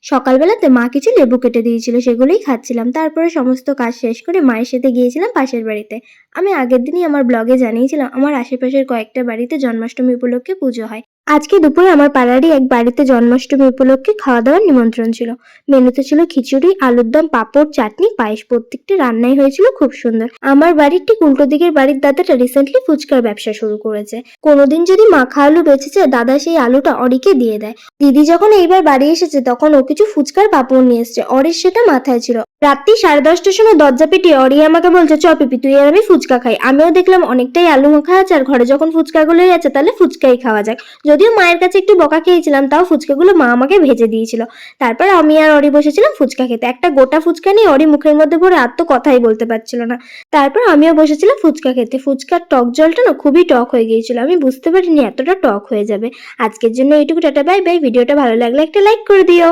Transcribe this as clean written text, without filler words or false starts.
সকালবেলাতে মা কিছু লেবু কেটে দিয়েছিল, সেগুলোই খাচ্ছিলাম। তারপরে সমস্ত কাজ শেষ করে মায়ের সাথে গিয়েছিলাম পাশের বাড়িতে। আমি আগের দিনই আমার ব্লগে জানিয়েছিলাম আমার আশেপাশের কয়েকটা বাড়িতে জন্মাষ্টমী উপলক্ষে পুজো হয়। আজকে দুপুরে আমার পাড়ারই এক বাড়িতে জন্মাষ্টমী উপলক্ষে খাওয়া দাওয়ার নিমন্ত্রণ ছিল। মেনুতে ছিল খিচুড়ি, আলুর দম, পাঁপড়, চাটনি, পায়েস। প্রত্যেকটি রান্নাই হয়েছিল খুব সুন্দর। আমার বাড়ির ঠিক উল্টো দিকের বাড়ির দাদাটা রিসেন্টলি ফুচকার ব্যবসা শুরু করেছে। কোনোদিন যদি মাখা আলু বেঁচে যায়, দাদা সেই আলুটা অরিকে দিয়ে দেয়। দিদি যখন এইবার বাড়ি এসেছে তখন ও কিছু ফুচকার পাঁপড় নিয়ে এসছে। অরির সেটা মাথায় ছিল। রাত্রি 10:30টার সময় দরজা পিটিয়ে অরি আমাকে বলছে, চ পিপি তুই আর আমি ফুচকা খাই। আমিও দেখলাম অনেকটাই আলু মাখা আছে আর ঘরে যখন ফুচকাগুলোই আছে তাহলে ফুচকাই খাওয়া যাক। যদিও মায়ের কাছে একটু বকা খেয়েছিলাম, তাও ফুচকাগুলো মা আমাকে ভেজে দিয়েছিল। তারপর আমি আর অরি বসেছিলাম ফুচকা খেতে। একটা গোটা ফুচকা নিয়ে অরি মুখের মধ্যে ভরে আর তো কথাই বলতে পারছিল না। তারপর আমিও বসেছিলাম ফুচকা খেতে। ফুচকার টক জলটা না খুবই টক হয়ে গিয়েছিল। আমি বুঝতে পারিনি এতটা টক হয়ে যাবে। আজকের জন্য এইটুকু, টাটা বাই বাই। ভিডিওটা ভালো লাগলে একটা লাইক করে দিও।